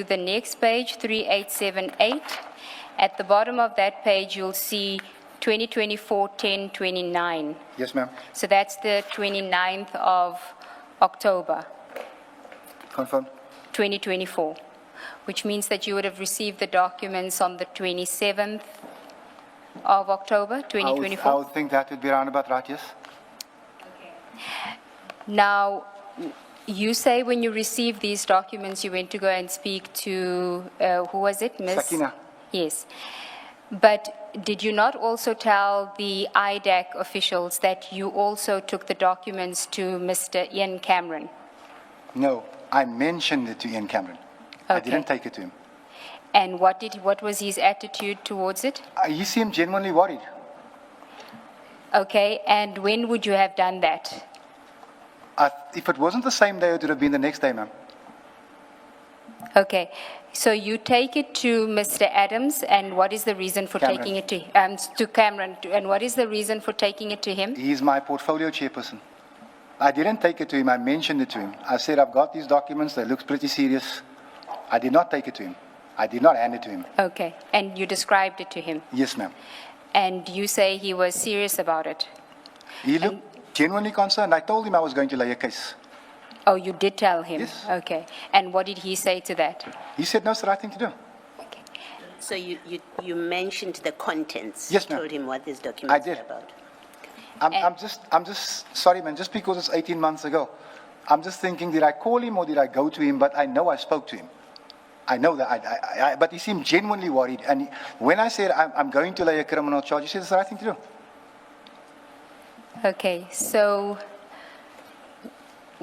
the next page, 3878. At the bottom of that page, you'll see 2024-10-29. Yes, ma'am. So that's the 29th of October, Confirm. 2024, which means that you would have received the documents on the 27th of October, 2024. I would think that would be around about right, yes. Now, you say when you received these documents, you went to go and speak to, who was it, Miss? Sakina. Yes. But did you not also tell the IDAC officials that you also took the documents to Mr. Ian Cameron? No, I mentioned it to Ian Cameron. I Okay. didn't take it to him. And what was his attitude towards it? He seemed genuinely worried. Okay, and when would you have done that? If it wasn't the same day, it would have been the next day, ma'am. Okay, so you take it to Mr. Adams, and what is the reason for Cameron. taking it to Cameron? And what is the reason for taking it to him? He's my portfolio chairperson. I didn't take it to him. I mentioned it to him. I said, I've got these documents. They look pretty serious. I did not take it to him. I did not hand it to him. Okay, and you described it to him, Yes, ma'am. and you say he was serious about it. He looked genuinely concerned. I told him I was going to lay a case. Oh, you did tell him? Yes. Okay, and what did he say to that? He said, no, it's the right thing to do. Okay. So you mentioned the contents. Yes, You ma'am. told him what these documents did. are about. I'm just sorry, man, just because it's 18 months ago. I'm just thinking, did I call him or did I go to him? But I know I spoke to him. I know that, but he seemed genuinely worried. And when I said, I'm going to lay a criminal charge, he said, it's the right thing to do. Okay, so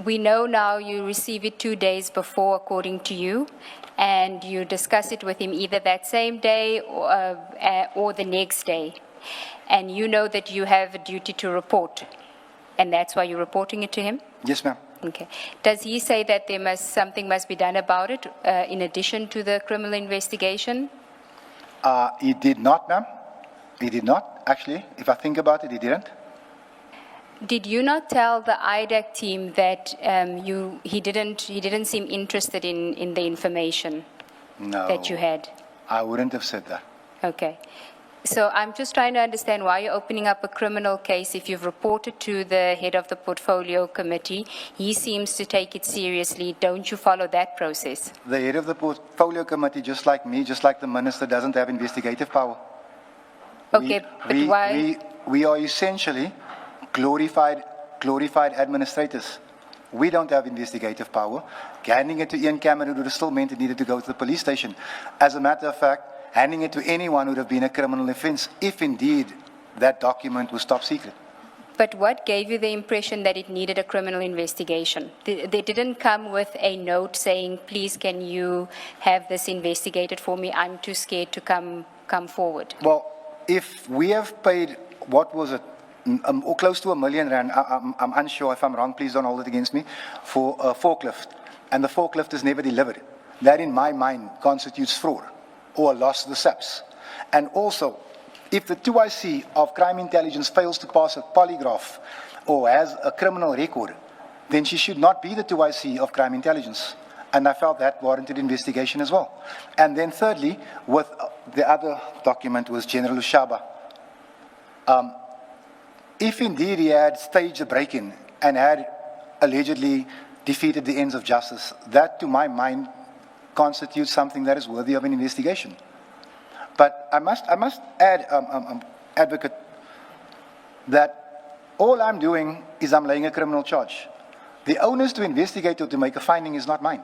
we know now you receive it 2 days before, according to you, and you discuss it with him either that same day or the next day. And you know that you have a duty to report, and that's why you're reporting it to him? Yes, ma'am. Okay. Does he say that something must be done about it in addition to the criminal investigation? He did not, ma'am. He did not, actually. If I think about it, he didn't. Did you not tell the IDAC team that he didn't seem interested in the information No. that you had? I wouldn't have said that. Okay. So I'm just trying to understand why you're opening up a criminal case if you've reported to the head of the portfolio committee. He seems to take it seriously. Don't you follow that process? The head of the portfolio committee, just like me, just like the minister, doesn't have investigative power. Okay, but why? We are essentially glorified administrators. We don't have investigative power. Handing it to Ian Cameron would have still meant it needed to go to the police station. As a matter of fact, handing it to anyone would have been a criminal offense if indeed that document was top secret. But what gave you the impression that it needed a criminal investigation? They didn't come with a note saying, please, can you have this investigated for me? I'm too scared to come forward. Well, if we have paid, what was it, or close to R1 million, I'm unsure. If I'm wrong, please don't hold it against me, for a forklift, and the forklift is never delivered, that in my mind constitutes fraud or a loss of the SAPs. And also, if the 2IC of crime intelligence fails to pass a polygraph or has a criminal record, then she should not be the 2IC of crime intelligence. And I felt that warranted investigation as well. And then thirdly, with the other document was General Ushaba. If indeed he had staged a break-in and had allegedly defeated the ends of justice, that to my mind constitutes something that is worthy of an investigation. But I must add, advocate, that all I'm doing is I'm laying a criminal charge. The onus to investigate or to make a finding is not mine.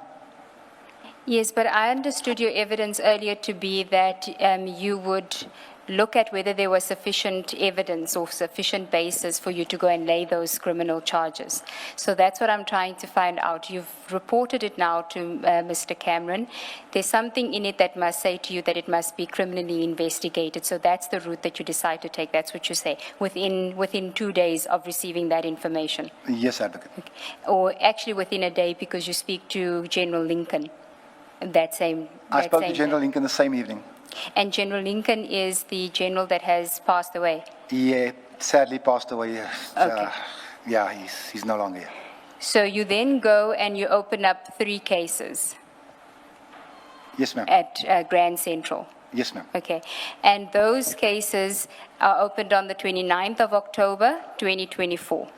Yes, but I understood your evidence earlier to be that you would look at whether there was sufficient evidence or sufficient basis for you to go and lay those criminal charges. So that's what I'm trying to find out. You've reported it now to Mr. Cameron. There's something in it that must say to you that it must be criminally investigated. So that's the route that you decide to take. That's what you say, within 2 days of receiving that information. Yes, advocate. Okay. Or actually within a day, because you speak to General Lincoln that same I spoke to same General day. Lincoln the same evening. And General Lincoln is the general that has passed away. He sadly passed away. Okay. Yeah, he's no longer here. So you then go and you open up 3 cases. Yes, ma'am. at Grand Central. Yes, ma'am. Okay. And those cases are opened on the 29th of October, 2024.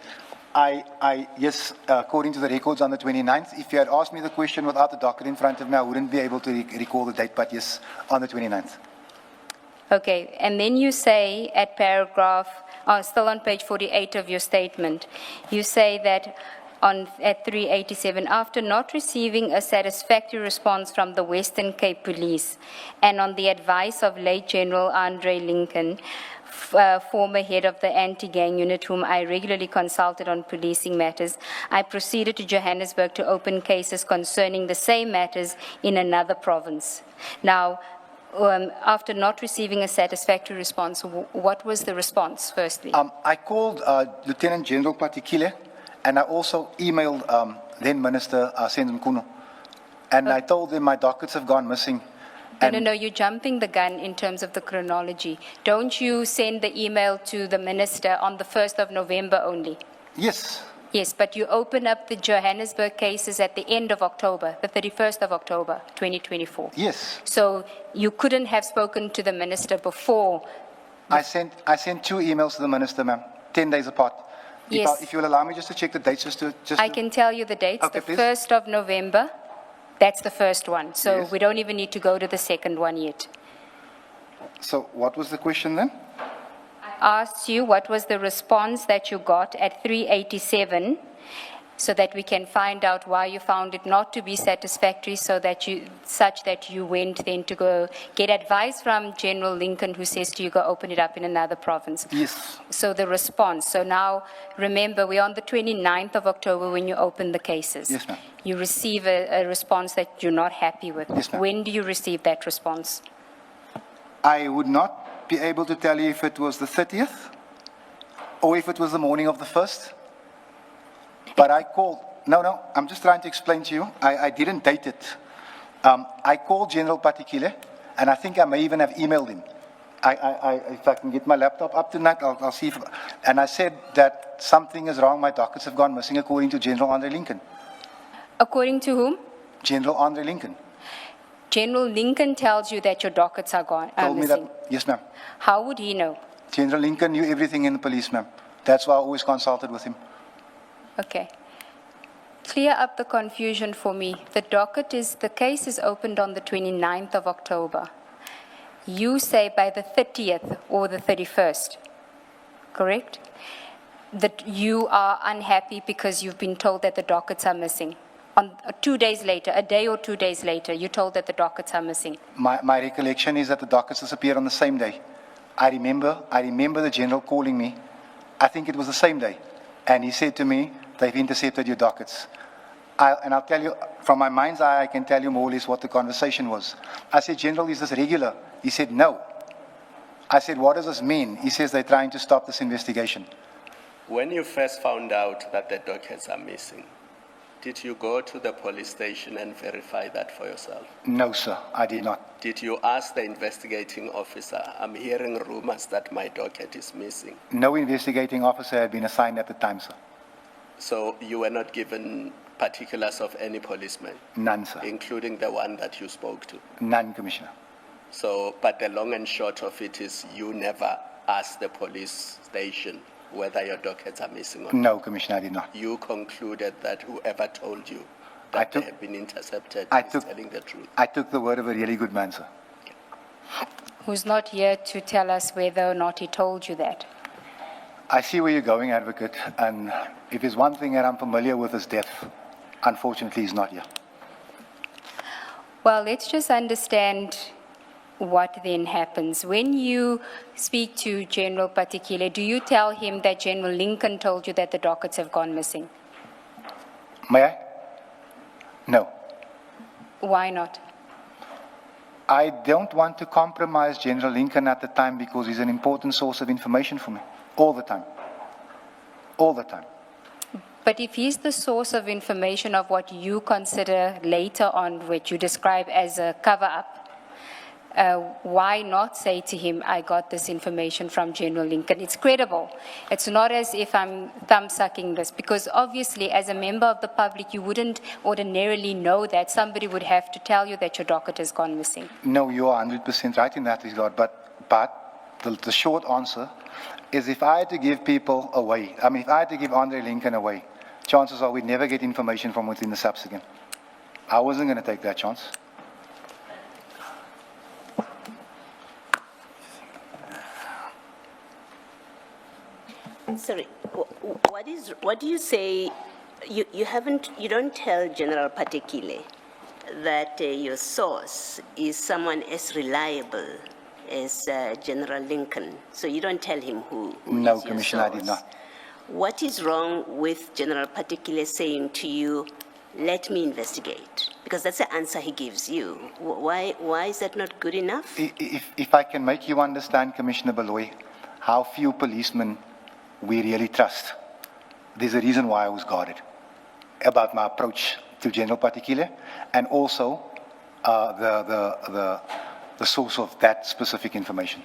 Yes, according to the records on the 29th, if you had asked me the question without the docket in front of me, I wouldn't be able to recall the date, but yes, on the 29th. Okay. And then you say at paragraph, still on page 48 of your statement, you say that at 387, after not receiving a satisfactory response from the Western Cape Police and on the advice of late General Andre Lincoln, former head of the anti-gang unit whom I regularly consulted on policing matters, I proceeded to Johannesburg to open cases concerning the same matters in another province. Now, after not receiving a satisfactory response, what was the response, firstly? I called Lieutenant General Patikile, and I also emailed then Minister Sendon Kuno, and I told them my dockets have gone missing. No, you're jumping the gun in terms of the chronology. Don't you send the email to the minister on the 1st of November only? Yes. Yes, but you open up the Johannesburg cases at the end of October, the 31st of October, 2024. Yes. So you couldn't have spoken to the minister before. I sent 2 emails to the minister, ma'am, 10 days apart. Yes. If you will allow me just to check the dates, I can tell you the dates. Okay, the please. 1st of November, that's the first one. So Yes. we don't even need to go to the second one yet. So what was the question then? Asked you what was the response that you got at 387 so that we can find out why you found it not to be satisfactory such that you went then to go get advice from General Lincoln, who says to you go open it up in another province. Yes. So the response. So now remember we're on the 29th of October when you open the cases. Yes, ma'am. You receive a response that you're not happy with. Yes, ma'am. When do you receive that response? I would not be able to tell you if it was the 30th or if it was the morning of the 1st. But I called, no, I'm just trying to explain to you. I didn't date it. I called General Patikile, and I think I may even have emailed him. If I can get my laptop up tonight, I'll see if, and I said that something is wrong, my dockets have gone missing according to General Andre Lincoln. According to whom? General Andre Lincoln. General Lincoln tells you that your dockets are gone, Told me missing. that, yes, ma'am. How would he know? General Lincoln knew everything in the police, ma'am. That's why I always consulted with him. Okay. Clear up the confusion for me. The case is opened on the 29th of October. You say by the 30th or the 31st, correct? That you are unhappy because you've been told that the dockets are missing. On 2 days later, a day or 2 days later, you're told that the dockets are missing. My recollection is that the dockets disappeared on the same day. I remember the general calling me. I think it was the same day. And he said to me, they've intercepted your dockets. And I'll tell you, from my mind's eye, I can tell you more or less what the conversation was. I said, General, is this regular? He said, no. I said, what does this mean? He says they're trying to stop this investigation. When you first found out that the dockets are missing, did you go to the police station and verify that for yourself? No, sir, I did not. Did you ask the investigating officer, I'm hearing rumors that my docket is missing? No investigating officer had been assigned at the time, sir. So you were not given particulars of any policeman? None, sir. Including the one that you spoke to? None, Commissioner. So, but the long and short of it is you never asked the police station whether your dockets are missing or not? No, Commissioner, I did not. You concluded that whoever told you that they have been intercepted is telling the truth? I took the word of a really good man, sir. Who's not here to tell us whether or not he told you that? I see where you're going, Advocate, and if there's one thing that I'm familiar with is death. Unfortunately, he's not here. Well, let's just understand what then happens. When you speak to General Patikile, do you tell him that General Lincoln told you that the dockets have gone missing? May I? No. Why not? I don't want to compromise General Lincoln at the time because he's an important source of information for me. All the time. All the time. But if he's the source of information of what you consider later on, which you describe as a cover-up, why not say to him, I got this information from General Lincoln? It's credible. It's not as if I'm thumb-sucking this, because obviously as a member of the public, you wouldn't ordinarily know that. Somebody would have to tell you that your docket has gone missing. No, you are 100% right in that regard, but the short answer is if I had to give people away, if I had to give Andre Lincoln away, chances are we'd never get information from within the SAPS again. I wasn't going to take that chance. Sorry, what do you say, you don't tell General Patekile that your source is someone as reliable as General Lincoln, so you don't tell him who No, is your Commissioner, I did source. not. What is wrong with General Patekile saying to you, let me investigate? Because that's the answer he gives you. Why is that not good enough? If I can make you understand, Commissioner Baloyi, how few policemen we really trust, there's a reason why I was guarded about my approach to General Patekile and also the source of that specific information.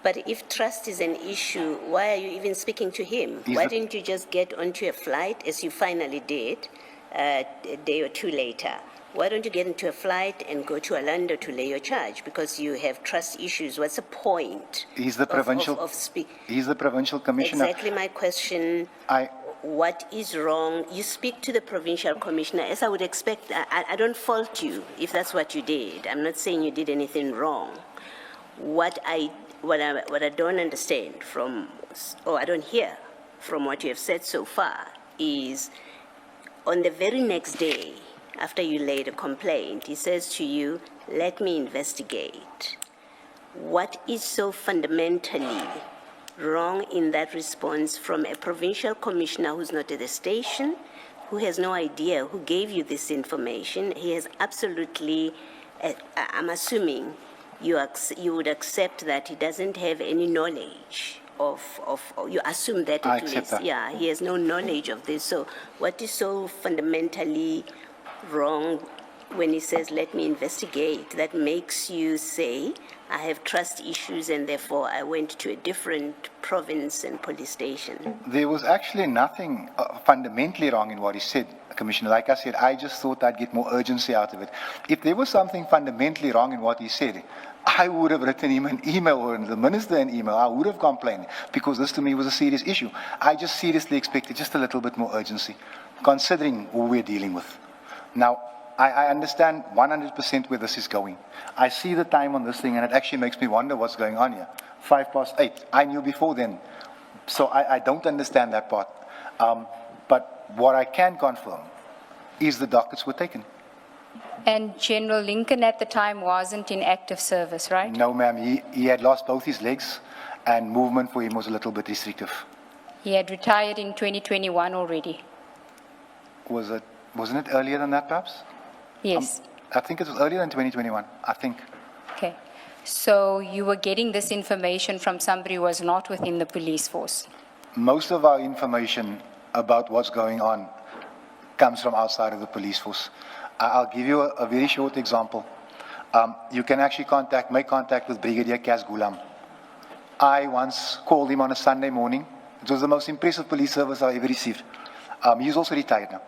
But if trust is an issue, why are you even speaking to him? Why didn't you just get onto a flight, as you finally did, a day or two later? Why don't you get into a flight and go to Orlando to lay your charge? Because you have trust issues. What's the point He's the provincial commissioner. Exactly my question. What is wrong? You speak to the provincial commissioner, as I would expect. I don't fault you if that's what you did. I'm not saying you did anything wrong. What I don't understand I don't hear from what you have said so far is on the very next day, after you laid a complaint, he says to you, let me investigate. What is so fundamentally wrong in that response from a provincial commissioner who's not at the station, who has no idea who gave you this information? He has absolutely, I'm assuming you would accept that he doesn't have any knowledge you assume that I at accept least. that. Yeah, he has no knowledge of this. So what is so fundamentally wrong when he says, let me investigate, that makes you say, I have trust issues and therefore I went to a different province and police station? There was actually nothing fundamentally wrong in what he said, Commissioner. Like I said, I just thought I'd get more urgency out of it. If there was something fundamentally wrong in what he said, I would have written him an email or the minister an email. I would have complained because this to me was a serious issue. I just seriously expected just a little bit more urgency, considering who we're dealing with. Now, I understand 100% where this is going. I see the time on this thing and it actually makes me wonder what's going on here. 8:05. I knew before then. So I don't understand that part. But what I can confirm is the dockets were taken. And General Lincoln at the time wasn't in active service, right? No, ma'am. He had lost both his legs and movement for him was a little bit restrictive. He had retired in 2021 already. Wasn't it earlier than that, perhaps? Yes. I think it was earlier than 2021, I think. Okay. So you were getting this information from somebody who was not within the police force? Most of our information about what's going on comes from outside of the police force. I'll give you a very short example. You can actually make contact with Brigadier Kaz Ghulam. I once called him on a Sunday morning. It was the most impressive police service I ever received. He's also retired now.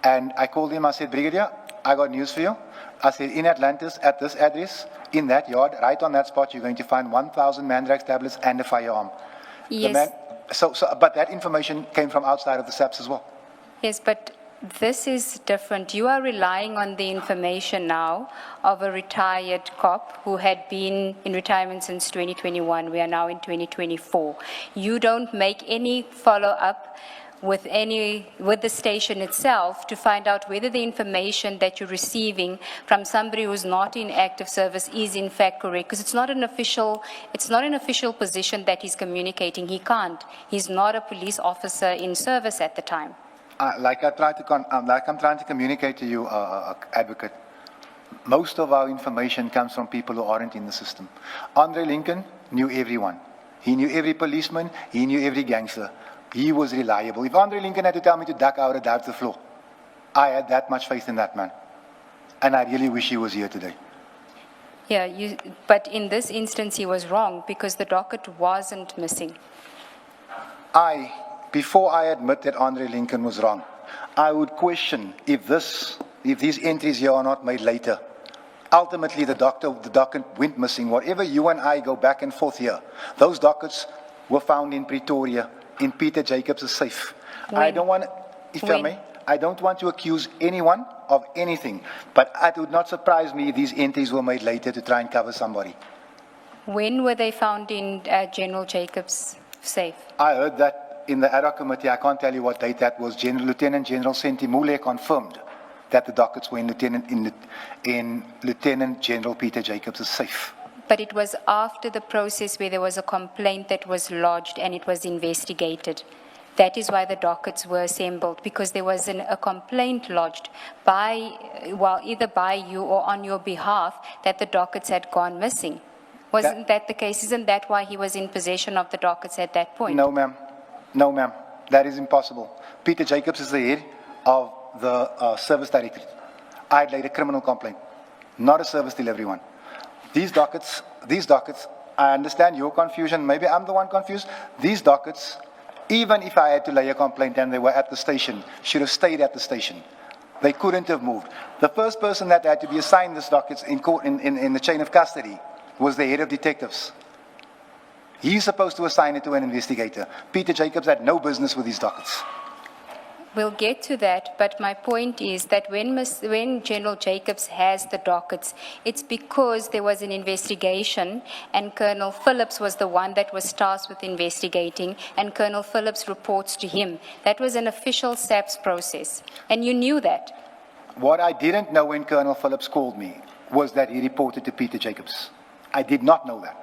And I called him, I said, Brigadier, I got news for you. I said, in Atlantis, at this address, in that yard, right on that spot, you're going to find 1,000 Mandrax tablets and a firearm. Yes. But that information came from outside of the SAPS as well. Yes, but this is different. You are relying on the information now of a retired cop who had been in retirement since 2021. We are now in 2024. You don't make any follow-up with the station itself to find out whether the information that you're receiving from somebody who's not in active service is in fact correct, because it's not an official position that he's communicating. He can't. He's not a police officer in service at the time. Like I'm trying to communicate to you, advocate, most of our information comes from people who aren't in the system. Andre Lincoln knew everyone. He knew every policeman. He knew every gangster. He was reliable. If Andre Lincoln had to tell me to duck, I would have dived to the floor. I had that much faith in that man. And I really wish he was here today. Yeah, but in this instance, he was wrong because the docket wasn't missing. Before I admit that Andre Lincoln was wrong, I would question if these entries here are not made later. Ultimately, the docket went missing. Whatever you and I go back and forth here, those dockets were found in Pretoria, in Peter Jacobs' safe. I don't want, if I may, I don't want to accuse anyone of anything, but it would not surprise me if these entries were made later to try and cover somebody. When were they found in General Jacobs' safe? I heard that in the ad hoc committee. I can't tell you what date that was. Lieutenant General Sentimule confirmed that the dockets were in Lieutenant General Peter Jacobs' safe. But it was after the process where there was a complaint that was lodged and it was investigated. That is why the dockets were assembled, because there was a complaint lodged either by you or on your behalf that the dockets had gone missing. Wasn't that the case? Isn't that why he was in possession of the dockets at that point? No, ma'am. No, ma'am. That is impossible. Peter Jacobs is the head of the service directorate. I had laid a criminal complaint, not a service delivery one. These dockets, I understand your confusion. Maybe I'm the one confused. These dockets, even if I had to lay a complaint and they were at the station, should have stayed at the station. They couldn't have moved. The first person that had to be assigned these dockets in court, in the chain of custody, was the head of detectives. He's supposed to assign it to an investigator. Peter Jacobs had no business with these dockets. We'll get to that, but my point is that when General Jacobs has the dockets, it's because there was an investigation and Colonel Phillips was the one that was tasked with investigating, and Colonel Phillips reports to him. That was an official SAPS process, and you knew that. What I didn't know when Colonel Phillips called me was that he reported to Peter Jacobs. I did not know that.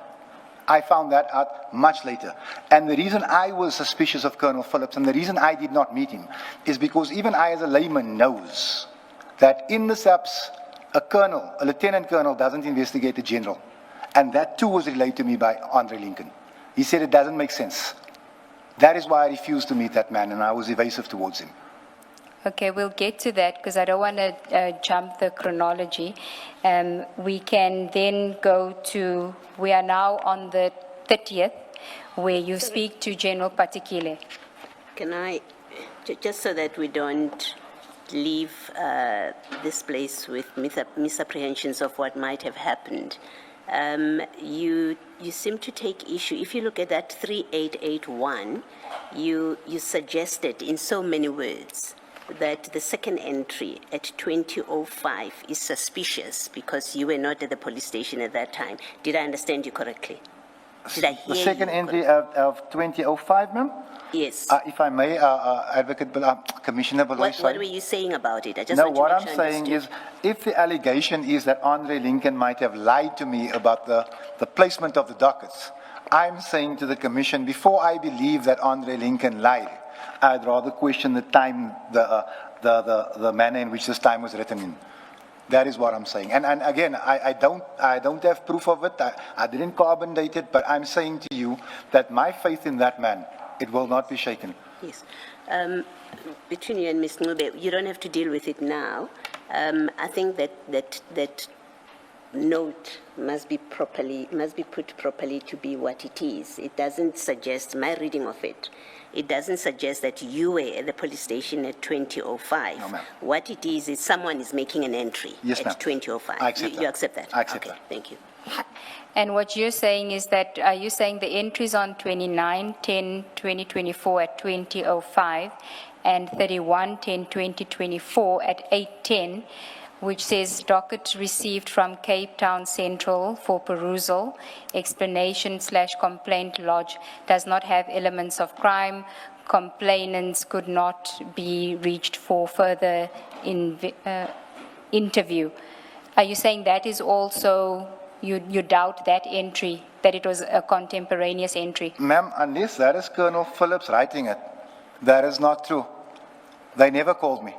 I found that out much later. And the reason I was suspicious of Colonel Phillips and the reason I did not meet him is because even I as a layman knows that in the SAPS, a lieutenant colonel doesn't investigate a general. And that too was relayed to me by Andre Lincoln. He said it doesn't make sense. That is why I refused to meet that man and I was evasive towards him. Okay, we'll get to that because I don't want to jump the chronology. We can then go to, we are now on the 30th, where you speak to General Patikile. Can I, just so that we don't leave this place with misapprehensions of what might have happened, you seem to take issue. If you look at that 3881, you suggested in so many words that the second entry at 20:05 is suspicious because you were not at the police station at that time. Did I understand you correctly? Did I hear the second you entry of 20:05, ma'am? Yes. If I may, Advocate Commissioner Baloyi. What were you saying about it? I just No, want to what make I'm sure I saying understood. is, if the allegation is that Andre Lincoln might have lied to me about the placement of the dockets, I'm saying to the Commission, before I believe that Andre Lincoln lied, I'd rather question the time, the manner in which this time was written in. That is what I'm saying. And again, I don't have proof of it. I didn't carbon date it, but I'm saying to you that my faith in that man, it will not be shaken. Yes. Between you and Ms. Ngube, you don't have to deal with it now. I think that note must be put properly to be what it is. It doesn't suggest, my reading of it, it doesn't suggest that you were at the police station at 20:05. No, ma'am. What it is someone is making an entry Yes, ma'am. at 20:05. I accept that. You accept that? I accept okay, that. Thank you. And what you're saying is that, are you saying the entries on 29/10/2024 at 20:05 and 31/10/2024 at 8:10, which says docket received from Cape Town Central for perusal, explanation/complaint lodge, does not have elements of crime, complainants could not be reached for further interview. Are you saying that is also, you doubt that entry, that it was a contemporaneous entry? Ma'am, unless that is Colonel Phillips writing it, that is not true. They never called me.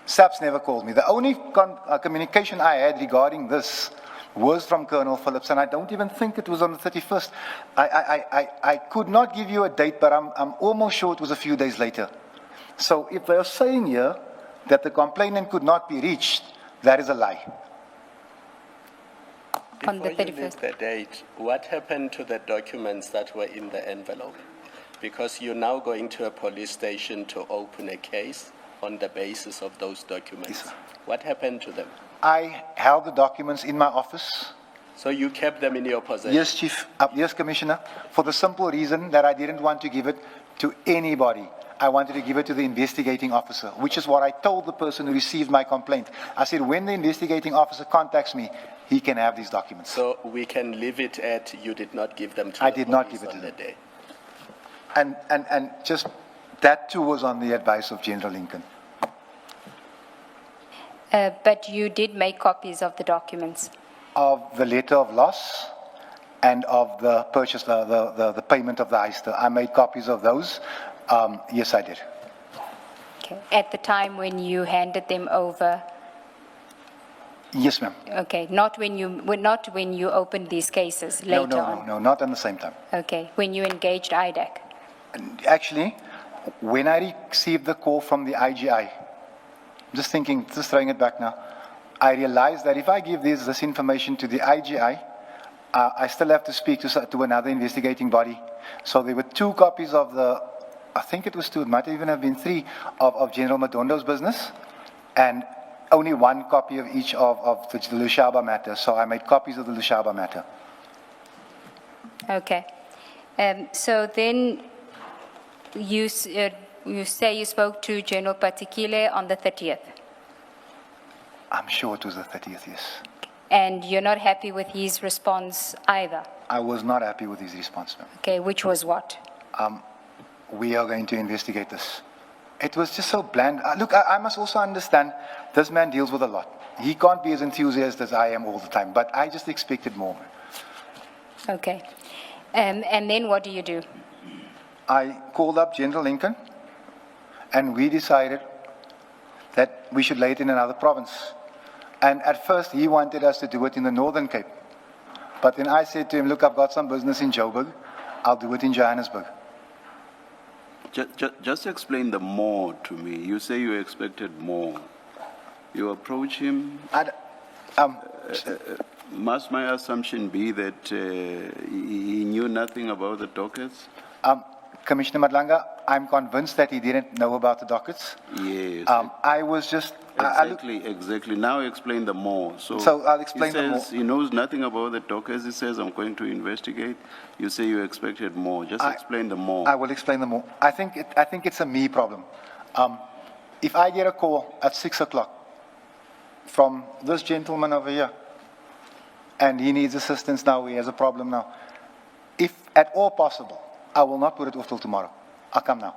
SAPS never called me. The only communication I had regarding this was from Colonel Phillips, and I don't even think it was on the 31st. I could not give you a date, but I'm almost sure it was a few days later. So if they're saying here that the complainant could not be reached, that is a lie. On the Before you leave 31st. the date, what happened to the documents that were in the envelope? Because you're now going to a police station to open a case on the basis of those documents. Yes, sir. What happened to them? I held the documents in my office. So you kept them in your possession? Yes, Chief. Yes, Commissioner. For the simple reason that I didn't want to give it to anybody. I wanted to give it to the investigating officer, which is what I told the person who received my complaint. I said, when the investigating officer contacts me, he can have these documents. So we can leave it at you did not give them to I the did not police give it on to the them. day. And just that too was on the advice of General Lincoln. But you did make copies of the documents. Of the letter of loss and of the purchase, the payment of the heister. I made copies of those. Yes, I did. Okay. At the time when you handed them over, Yes, ma'am. okay, not when you opened these cases later on. No, not at the same time. Okay, when you engaged IDAC. Actually, when I received the call from the IGI, just throwing it back now, I realized that if I give this information to the IGI, I still have to speak to another investigating body. So there were 2 copies of I think it was 2, it might even have been 3, of General Madondo's business, and only 1 copy of each of the Lushaba matter. So I made copies of the Lushaba matter. Okay. So then you say you spoke to General Patikile on the 30th, I'm sure it was the 30th, yes. and you're not happy with his response either. I was not happy with his response, ma'am. Okay, which was what? We are going to investigate this. It was just so bland. Look, I must also understand this man deals with a lot. He can't be as enthusiastic as I am all the time, but I just expected more. Okay. And then what do you do? I called up General Lincoln, and we decided that we should lay it in another province. And at first, he wanted us to do it in the Northern Cape. But then I said to him, look, I've got some business in Joburg. I'll do it in Johannesburg. Just explain the more to me. You say you expected more. You approach him. Must my assumption be that he knew nothing about the dockets? Commissioner Madlanga, I'm convinced that he didn't know about the dockets. Yes. I was just... Exactly. Now explain the more. So I'll explain the more. He says he knows nothing about the dockets. He says, I'm going to investigate. You say you expected more. Just explain the more. I will explain the more. I think it's a me problem. If I get a call at 6 o'clock from this gentleman over here, and he needs assistance now, he has a problem now, if at all possible, I will not put it off till tomorrow. I'll come now.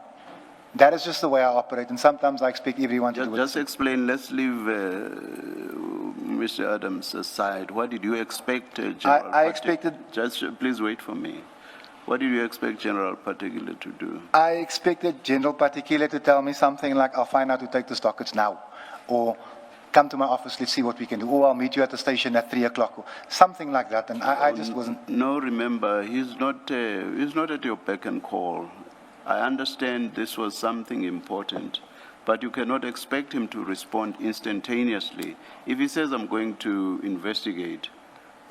That is just the way I operate, and sometimes I expect everyone to do it. Just explain. Let's leave Mr. Adams aside. What did you expect, General? I expected... Just please wait for me. What did you expect General Particular to do? I expected General Particular to tell me something like, I'll find out who take the dockets now, or come to my office, let's see what we can do, or I'll meet you at the station at 3 o'clock, or something like that, and I just wasn't... No, remember, he's not at your beck and call. I understand this was something important, but you cannot expect him to respond instantaneously. If he says, I'm going to investigate,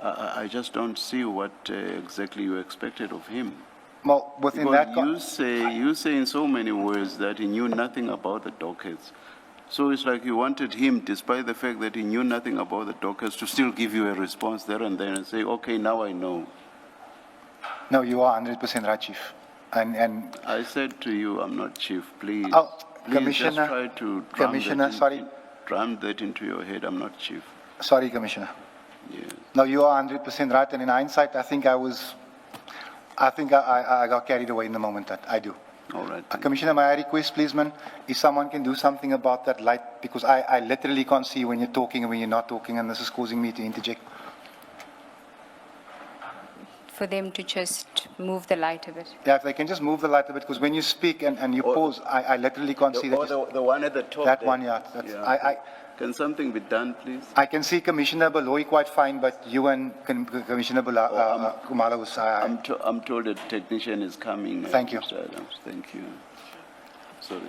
I just don't see what exactly you expected of him. Well, within because that... You say in so many words that he knew nothing about the dockets. So it's like you wanted him, despite the fact that he knew nothing about the dockets, to still give you a response there and then and say, okay, now I know. No, you are 100% right, Chief. And I said to you, I'm not chief, please. Oh, please Commissioner, just try to drum that into your head. I'm not chief. Sorry, Commissioner. Yes. No, you are 100% right, and in hindsight, I think I got carried away in the moment. That I do. All right. Commissioner, may I request, please, man, if someone can do something about that light, because I literally can't see when you're talking and when you're not talking, and this is causing me to interject. For them to just move the light a bit. Yeah, if they can just move the light a bit, because when you speak and you pause, I literally can't see that. The one at the top. That there. one, yeah. Can something be done, please? I can see Commissioner Baloyi quite fine, but you and Commissioner Kumala was... I'm told a technician is coming. Thank you. Mr. Adams. Thank you. Sorry.